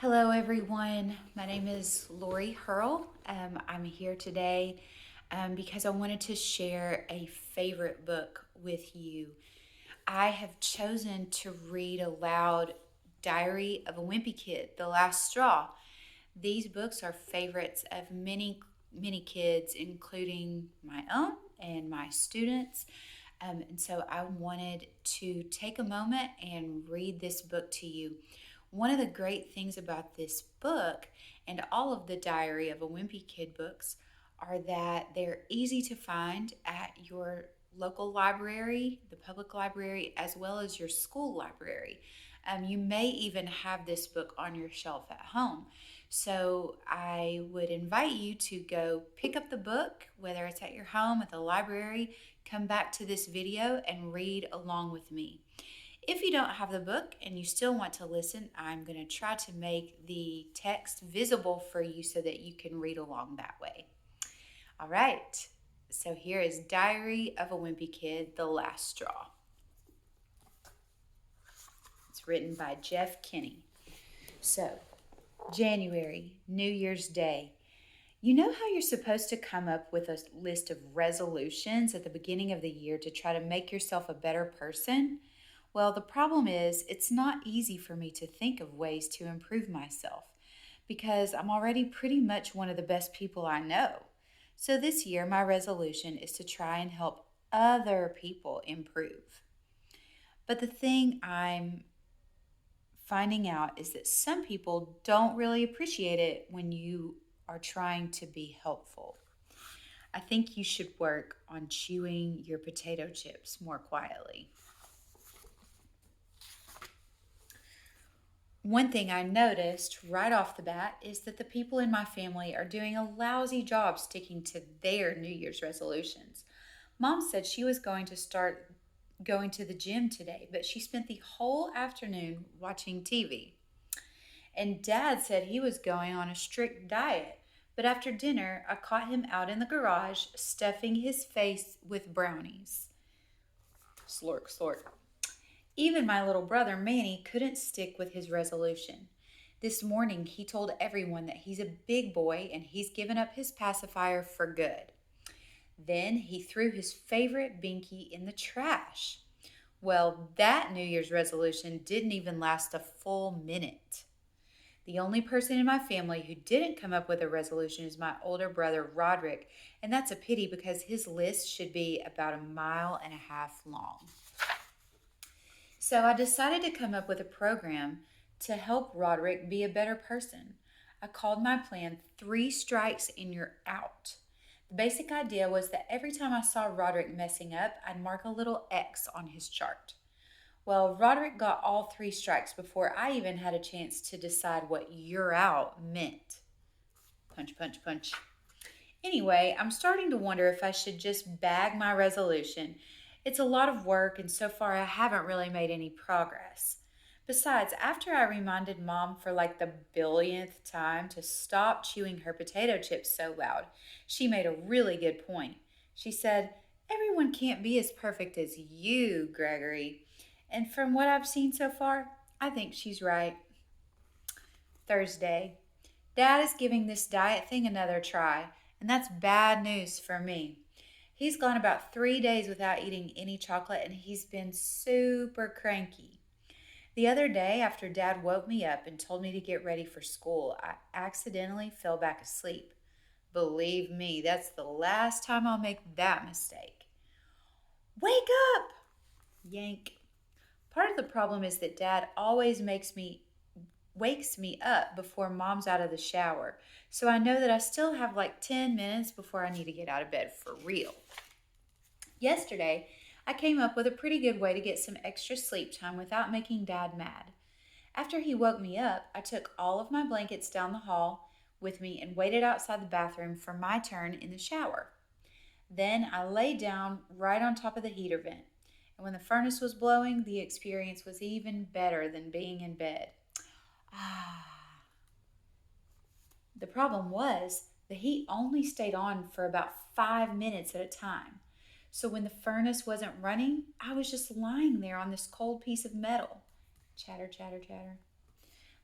Hello, everyone. My name is Lori Hurl. I'm here today because I wanted to share a favorite book with you. I have chosen to read aloud Diary of a Wimpy Kid, The Last Straw. These books are favorites of many kids, including my own and my students. And so I wanted to take a moment and read this book to you. One of the great things about this book and all of the Diary of a Wimpy Kid books are that they're easy to find at your local library, the public library, as well as your school library. You may even have this book on your shelf at home. So I would invite you to go pick up the book, whether it's at your home, at the library, come back to this video and read along with me. If you don't have the book and you still want to listen, I'm going to try to make the text visible for you so that you can read along that way. All right, so here is Diary of a Wimpy Kid, The Last Straw. It's written by Jeff Kinney. So, January, New Year's Day. You know how you're supposed to come up with a list of resolutions at the beginning of the year to try to make yourself a better person? Well, the problem is it's not easy for me to think of ways to improve myself because I'm already pretty much one of the best people I know. So this year, my resolution is to try and help other people improve. But the thing I'm finding out is that some people don't really appreciate it when you are trying to be helpful. I think you should work on chewing your potato chips more quietly. One thing I noticed right off the bat is that the people in my family are doing a lousy job sticking to their New Year's resolutions. Mom said she was going to start going to the gym today, but she spent the whole afternoon watching TV. And Dad said he was going on a strict diet, but after dinner, I caught him out in the garage stuffing his face with brownies. Slurk, slurk. Even my little brother Manny couldn't stick with his resolution. This morning he told everyone that he's a big boy and he's given up his pacifier for good. Then he threw his favorite binky in the trash. Well, that New Year's resolution didn't even last a full minute. The only person in my family who didn't come up with a resolution is my older brother Roderick, and that's a pity because his list should be about 1.5 miles long. So I decided to come up with a program to help Roderick be a better person. I called my plan 3 Strikes and You're Out. The basic idea was that every time I saw Roderick messing up, I'd mark a little X on his chart. Well, Roderick got all 3 strikes before I even had a chance to decide what "you're out" meant. Punch, punch, punch. Anyway, I'm starting to wonder if I should just bag my resolution. It's a lot of work, and so far I haven't really made any progress. Besides, after I reminded Mom for like the billionth time to stop chewing her potato chips so loud, she made a really good point. She said, "Everyone can't be as perfect as you, Gregory." And from what I've seen so far, I think she's right. Thursday. Dad is giving this diet thing another try, and that's bad news for me. He's gone about 3 days without eating any chocolate, and he's been super cranky. The other day, after Dad woke me up and told me to get ready for school, I accidentally fell back asleep. Believe me, that's the last time I'll make that mistake. Wake up! Yank. Part of the problem is that Dad always wakes me up before Mom's out of the shower, so I know that I still have like 10 minutes before I need to get out of bed for real. Yesterday, I came up with a pretty good way to get some extra sleep time without making Dad mad. After he woke me up, I took all of my blankets down the hall with me and waited outside the bathroom for my turn in the shower. Then I lay down right on top of the heater vent, and when the furnace was blowing, the experience was even better than being in bed. The problem was the heat only stayed on for about 5 minutes at a time. So when the furnace wasn't running, I was just lying there on this cold piece of metal. Chatter, chatter, chatter.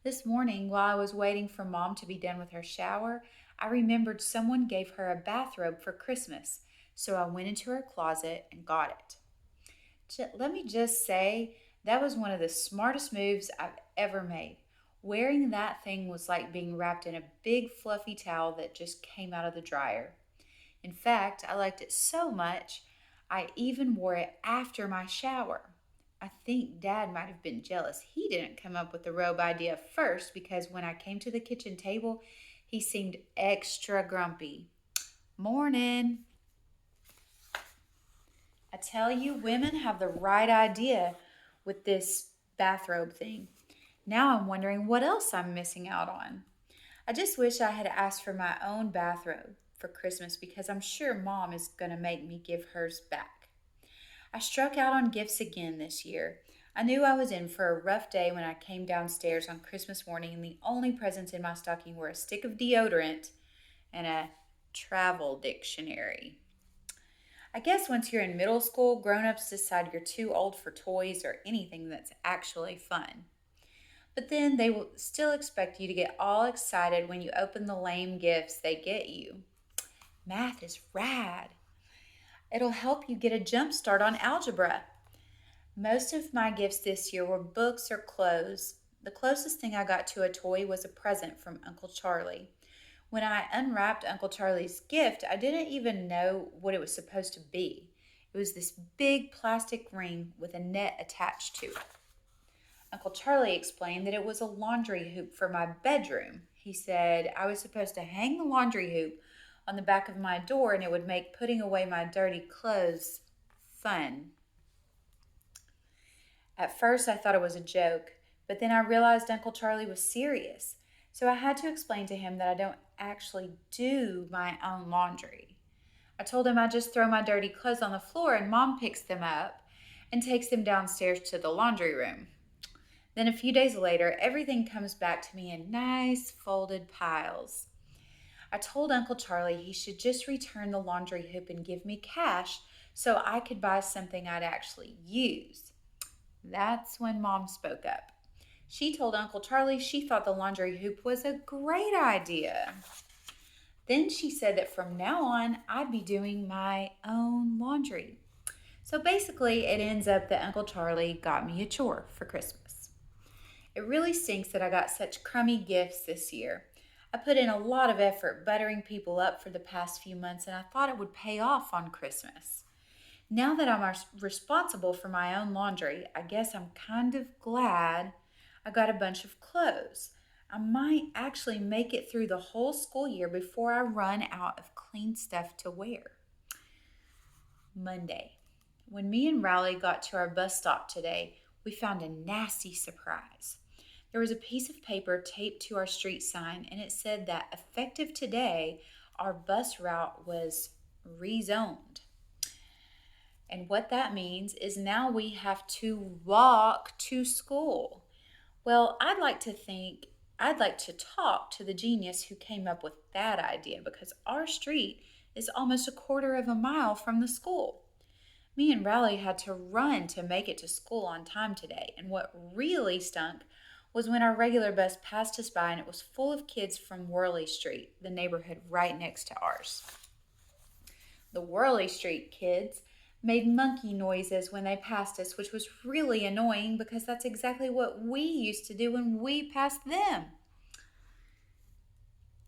This morning, while I was waiting for Mom to be done with her shower, I remembered someone gave her a bathrobe for Christmas, so I went into her closet and got it. Let me just say, that was one of the smartest moves I've ever made. Wearing that thing was like being wrapped in a big fluffy towel that just came out of the dryer. In fact, I liked it so much, I even wore it after my shower. I think Dad might have been jealous. He didn't come up with the robe idea first because when I came to the kitchen table, he seemed extra grumpy. Morning. I tell you, women have the right idea with this bathrobe thing. Now I'm wondering what else I'm missing out on. I just wish I had asked for my own bathrobe for Christmas because I'm sure Mom is going to make me give hers back. I struck out on gifts again this year. I knew I was in for a rough day when I came downstairs on Christmas morning and the only presents in my stocking were a stick of deodorant and a travel dictionary. I guess once you're in middle school, grown-ups decide you're too old for toys or anything that's actually fun. But then they will still expect you to get all excited when you open the lame gifts they get you. Math is rad. It'll help you get a jump start on algebra. Most of my gifts this year were books or clothes. The closest thing I got to a toy was a present from Uncle Charlie. When I unwrapped Uncle Charlie's gift, I didn't even know what it was supposed to be. It was this big plastic ring with a net attached to it. Uncle Charlie explained that it was a laundry hoop for my bedroom. He said I was supposed to hang the laundry hoop on the back of my door and it would make putting away my dirty clothes fun. At first, I thought it was a joke, but then I realized Uncle Charlie was serious. So I had to explain to him that I don't actually do my own laundry. I told him I just throw my dirty clothes on the floor and Mom picks them up and takes them downstairs to the laundry room. Then a few days later, everything comes back to me in nice folded piles. I told Uncle Charlie he should just return the laundry hoop and give me cash so I could buy something I'd actually use. That's when Mom spoke up. She told Uncle Charlie she thought the laundry hoop was a great idea. Then she said that from now on, I'd be doing my own laundry. So basically, it ends up that Uncle Charlie got me a chore for Christmas. It really stinks that I got such crummy gifts this year. I put in a lot of effort buttering people up for the past few months, and I thought it would pay off on Christmas. Now that I'm responsible for my own laundry, I guess I'm kind of glad I got a bunch of clothes. I might actually make it through the whole school year before I run out of clean stuff to wear. Monday. When me and Riley got to our bus stop today, we found a nasty surprise. There was a piece of paper taped to our street sign, and it said that effective today, our bus route was rezoned. And what that means is now we have to walk to school. Well, I'd like to talk to the genius who came up with that idea because our street is almost a quarter of a mile from the school. Me and Riley had to run to make it to school on time today, and what really stunk was when our regular bus passed us by and it was full of kids from Worley Street, the neighborhood right next to ours. The Worley Street kids made monkey noises when they passed us, which was really annoying because that's exactly what we used to do when we passed them.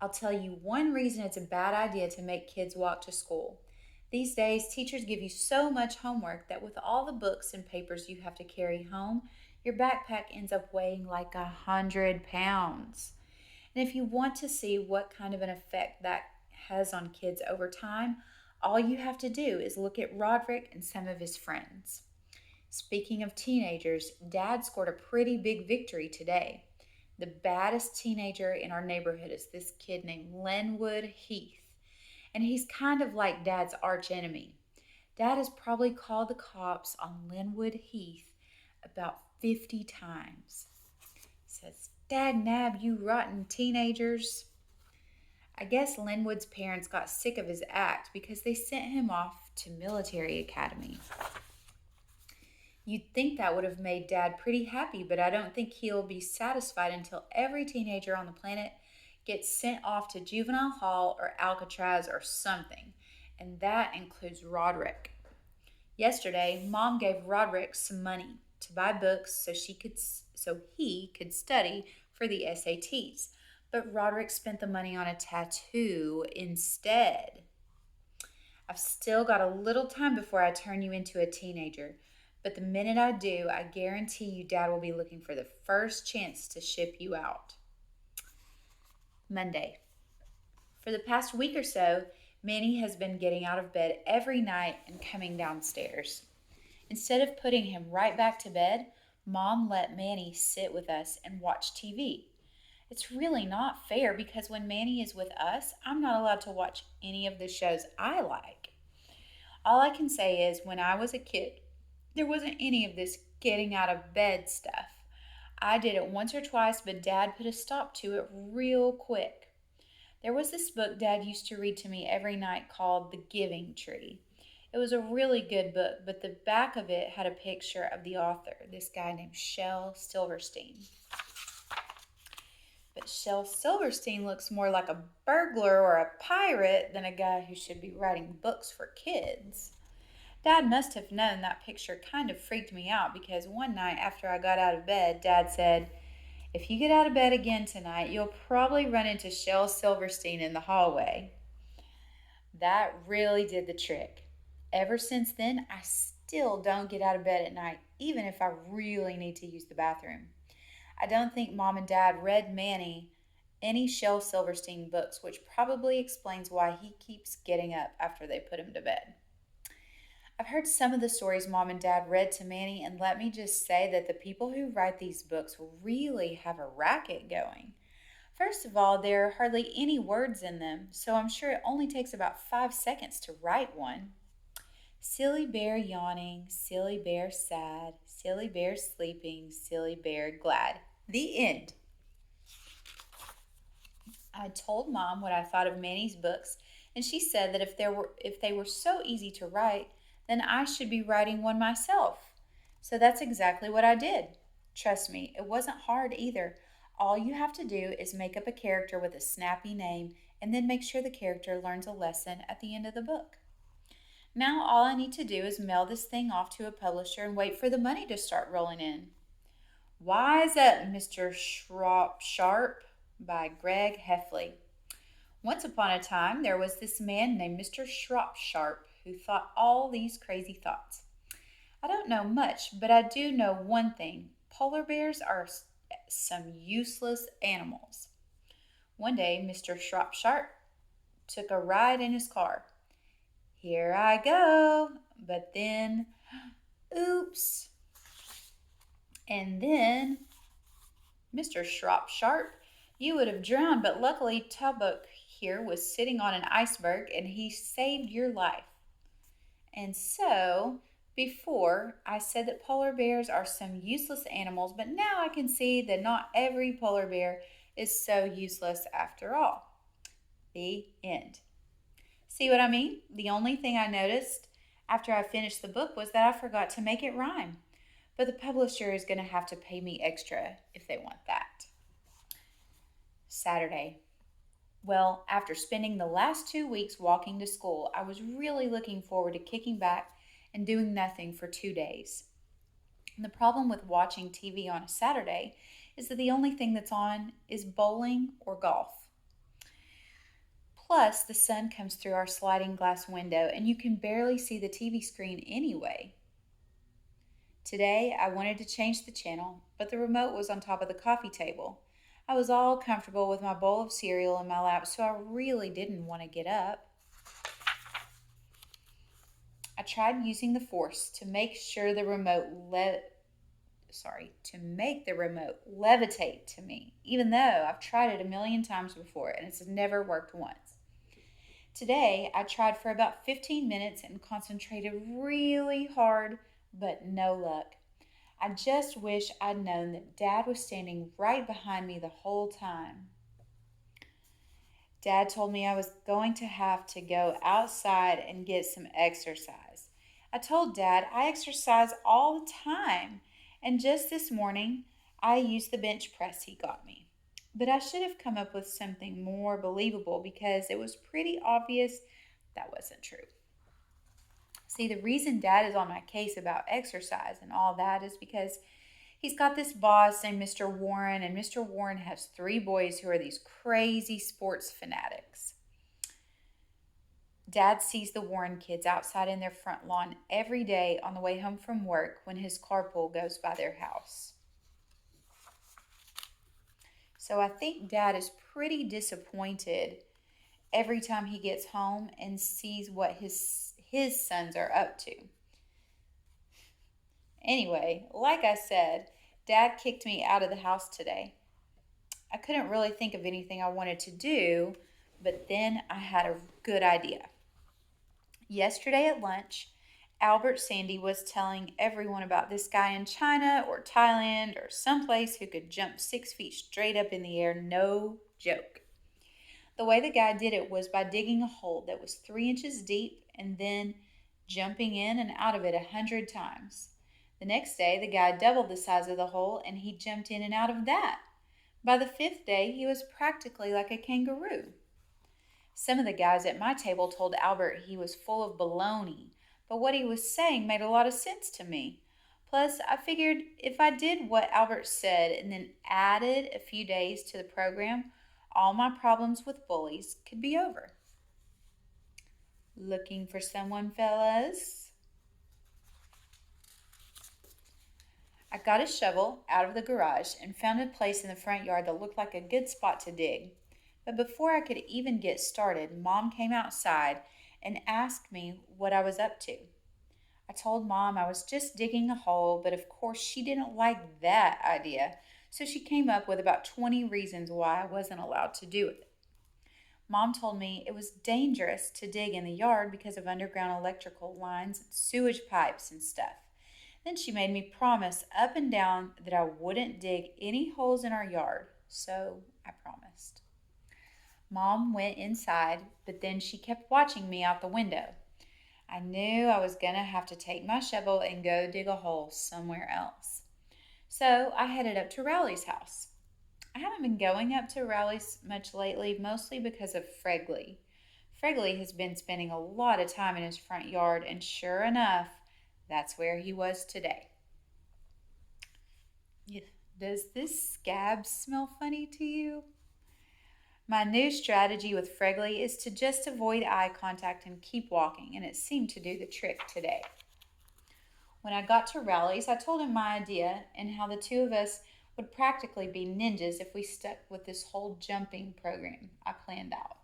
I'll tell you one reason it's a bad idea to make kids walk to school. These days, teachers give you so much homework that with all the books and papers you have to carry home, your backpack ends up weighing like 100 pounds. And if you want to see what kind of an effect that has on kids over time, all you have to do is look at Roderick and some of his friends. Speaking of teenagers, Dad scored a pretty big victory today. The baddest teenager in our neighborhood is this kid named Linwood Heath. And he's kind of like Dad's arch enemy. Dad has probably called the cops on Linwood Heath about 50 times. He says, "Dag nab, you rotten teenagers." I guess Linwood's parents got sick of his act because they sent him off to military academy. You'd think that would have made Dad pretty happy, but I don't think he'll be satisfied until every teenager on the planet gets sent off to juvenile hall or Alcatraz or something. And that includes Roderick. Yesterday, Mom gave Roderick some money to buy books so he could study for the SATs. But Roderick spent the money on a tattoo instead. I've still got a little time before I turn you into a teenager, but the minute I do, I guarantee you Dad will be looking for the first chance to ship you out. Monday. For the past week or so, Manny has been getting out of bed every night and coming downstairs. Instead of putting him right back to bed, Mom let Manny sit with us and watch TV. It's really not fair because when Manny is with us, I'm not allowed to watch any of the shows I like. All I can say is when I was a kid, there wasn't any of this getting out of bed stuff. I did it once or twice, but Dad put a stop to it real quick. There was this book Dad used to read to me every night called The Giving Tree. It was a really good book, but the back of it had a picture of the author, this guy named Shel Silverstein. But Shel Silverstein looks more like a burglar or a pirate than a guy who should be writing books for kids. Dad must have known that picture kind of freaked me out because one night after I got out of bed, Dad said, "If you get out of bed again tonight, you'll probably run into Shel Silverstein in the hallway." That really did the trick. Ever since then, I still don't get out of bed at night, even if I really need to use the bathroom. I don't think Mom and Dad read Manny any Shel Silverstein books, which probably explains why he keeps getting up after they put him to bed. I've heard some of the stories Mom and Dad read to Manny, and let me just say that the people who write these books really have a racket going. First of all, there are hardly any words in them, so I'm sure it only takes about 5 seconds to write one. Silly bear yawning, silly bear sad, silly bear sleeping, silly bear glad. The end. I told Mom what I thought of Manny's books, and she said that if they were so easy to write, then I should be writing one myself. So that's exactly what I did. Trust me, it wasn't hard either. All you have to do is make up a character with a snappy name and then make sure the character learns a lesson at the end of the book. Now all I need to do is mail this thing off to a publisher and wait for the money to start rolling in. Wise Up, Mr. Sharp by Greg Heffley. Once upon a time, there was this man named Mr. Sharp who thought all these crazy thoughts. I don't know much, but I do know one thing. Polar bears are some useless animals. One day, Mr. Sharp took a ride in his car. Here I go, but then, oops. And then, Mr. Sharp, you would have drowned, but luckily Tubbock here was sitting on an iceberg and he saved your life. And so, before I said that polar bears are some useless animals, but now I can see that not every polar bear is so useless after all. The end. See what I mean? The only thing I noticed after I finished the book was that I forgot to make it rhyme. But the publisher is going to have to pay me extra if they want that. Saturday. Well, after spending the last 2 weeks walking to school, I was really looking forward to kicking back and doing nothing for 2 days. And the problem with watching TV on a Saturday is that the only thing that's on is bowling or golf. Plus, the sun comes through our sliding glass window and you can barely see the TV screen anyway. Today, I wanted to change the channel, but the remote was on top of the coffee table. I was all comfortable with my bowl of cereal in my lap, so I really didn't want to get up. I tried using the force to make the remote levitate to me, even though I've tried it a million times before and it's never worked once. Today, I tried for about 15 minutes and concentrated really hard, but no luck. I just wish I'd known that Dad was standing right behind me the whole time. Dad told me I was going to have to go outside and get some exercise. I told Dad I exercise all the time, and just this morning I used the bench press he got me. But I should have come up with something more believable because it was pretty obvious that wasn't true. See, the reason Dad is on my case about exercise and all that is because he's got this boss named Mr. Warren, and Mr. Warren has three boys who are these crazy sports fanatics. Dad sees the Warren kids outside in their front lawn every day on the way home from work when his carpool goes by their house. So I think Dad is pretty disappointed every time he gets home and sees what his sons are up to. Anyway, like I said, Dad kicked me out of the house today. I couldn't really think of anything I wanted to do, but then I had a good idea. Yesterday at lunch, Albert Sandy was telling everyone about this guy in China or Thailand or someplace who could jump 6 feet straight up in the air, no joke. The way the guy did it was by digging a hole that was 3 inches deep and then jumping in and out of it 100 times. The next day, the guy doubled the size of the hole and he jumped in and out of that. By the fifth day, he was practically like a kangaroo. Some of the guys at my table told Albert he was full of baloney, but what he was saying made a lot of sense to me. Plus, I figured if I did what Albert said and then added a few days to the program, all my problems with bullies could be over. Looking for someone, fellas? I got a shovel out of the garage and found a place in the front yard that looked like a good spot to dig. But before I could even get started, Mom came outside and asked me what I was up to. I told Mom I was just digging a hole, but of course she didn't like that idea, so she came up with about 20 reasons why I wasn't allowed to do it. Mom told me it was dangerous to dig in the yard because of underground electrical lines and sewage pipes and stuff. Then she made me promise up and down that I wouldn't dig any holes in our yard, so I promised. Mom went inside, but then she kept watching me out the window. I knew I was going to have to take my shovel and go dig a hole somewhere else. So I headed up to Rowley's house. I haven't been going up to Rowley's much lately, mostly because of Fregley. Fregley has been spending a lot of time in his front yard, and sure enough, that's where he was today. Does this scab smell funny to you? My new strategy with Fregley is to just avoid eye contact and keep walking, and it seemed to do the trick today. When I got to Rowley's, I told him my idea and how the two of us would practically be ninjas if we stuck with this whole jumping program I planned out.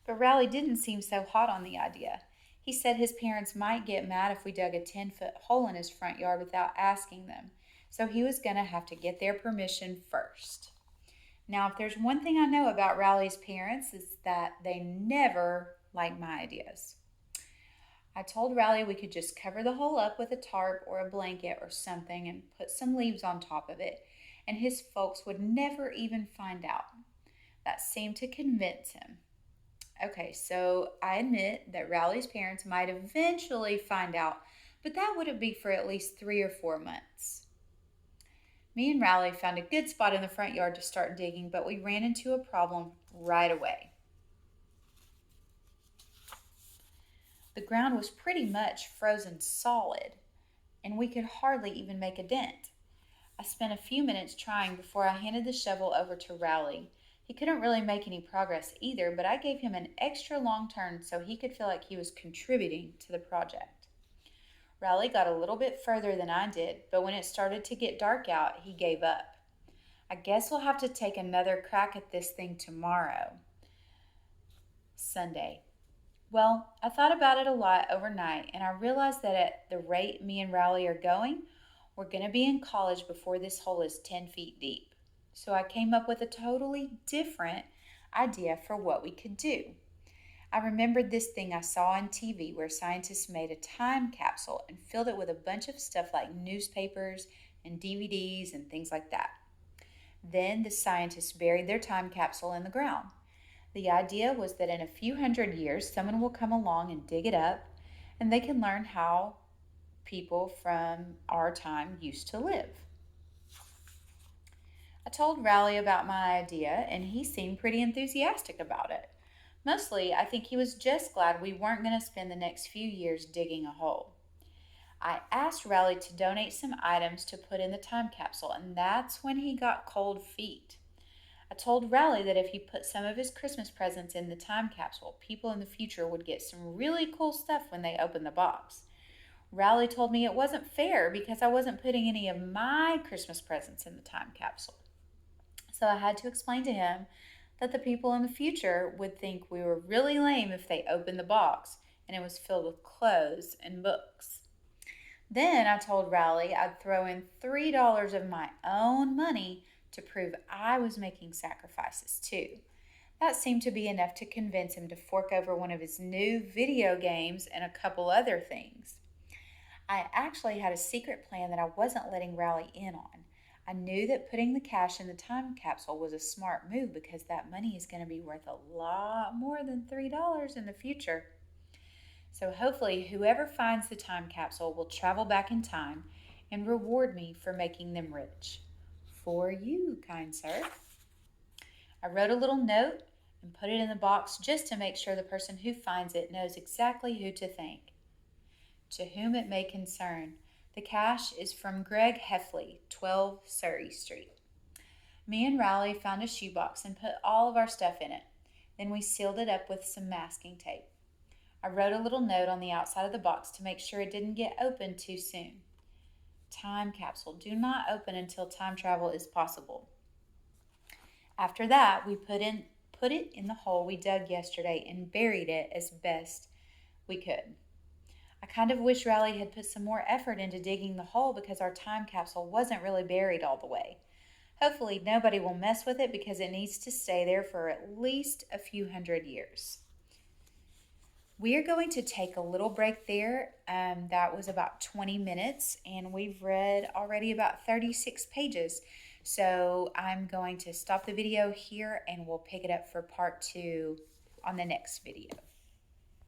But Rowley didn't seem so hot on the idea. He said his parents might get mad if we dug a 10-foot hole in his front yard without asking them, so he was going to have to get their permission first. Now, if there's one thing I know about Rowley's parents, is that they never like my ideas. I told Rowley we could just cover the hole up with a tarp or a blanket or something and put some leaves on top of it, and his folks would never even find out. That seemed to convince him. Okay, so I admit that Rowley's parents might eventually find out, but that wouldn't be for at least 3 or 4 months. Me and Rowley found a good spot in the front yard to start digging, but we ran into a problem right away. The ground was pretty much frozen solid, and we could hardly even make a dent. I spent a few minutes trying before I handed the shovel over to Rowley. He couldn't really make any progress either, but I gave him an extra long turn so he could feel like he was contributing to the project. Rowley got a little bit further than I did, but when it started to get dark out, he gave up. I guess we'll have to take another crack at this thing tomorrow, Sunday. Well, I thought about it a lot overnight, and I realized that at the rate me and Rowley are going, we're going to be in college before this hole is 10 feet deep. So I came up with a totally different idea for what we could do. I remembered this thing I saw on TV where scientists made a time capsule and filled it with a bunch of stuff like newspapers and DVDs and things like that. Then the scientists buried their time capsule in the ground. The idea was that in a few hundred years, someone will come along and dig it up, and they can learn how people from our time used to live. I told Riley about my idea, and he seemed pretty enthusiastic about it. Mostly, I think he was just glad we weren't going to spend the next few years digging a hole. I asked Riley to donate some items to put in the time capsule, and that's when he got cold feet. I told Riley that if he put some of his Christmas presents in the time capsule, people in the future would get some really cool stuff when they opened the box. Riley told me it wasn't fair because I wasn't putting any of my Christmas presents in the time capsule. So I had to explain to him that the people in the future would think we were really lame if they opened the box and it was filled with clothes and books. Then I told Riley I'd throw in $3 of my own money to prove I was making sacrifices too. That seemed to be enough to convince him to fork over one of his new video games and a couple other things. I actually had a secret plan that I wasn't letting Riley in on. I knew that putting the cash in the time capsule was a smart move because that money is going to be worth a lot more than $3 in the future. So hopefully, whoever finds the time capsule will travel back in time and reward me for making them rich. For you, kind sir. I wrote a little note and put it in the box just to make sure the person who finds it knows exactly who to thank. To whom it may concern, the cash is from Greg Heffley, 12 Surrey Street. Me and Riley found a shoebox and put all of our stuff in it. Then we sealed it up with some masking tape. I wrote a little note on the outside of the box to make sure it didn't get opened too soon. Time capsule. Do not open until time travel is possible. After that, we put it in the hole we dug yesterday and buried it as best we could. I kind of wish Riley had put some more effort into digging the hole because our time capsule wasn't really buried all the way. Hopefully, nobody will mess with it because it needs to stay there for at least a few hundred years. We are going to take a little break there. That was about 20 minutes, and we've read already about 36 pages. So I'm going to stop the video here, and we'll pick it up for part 2 on the next video.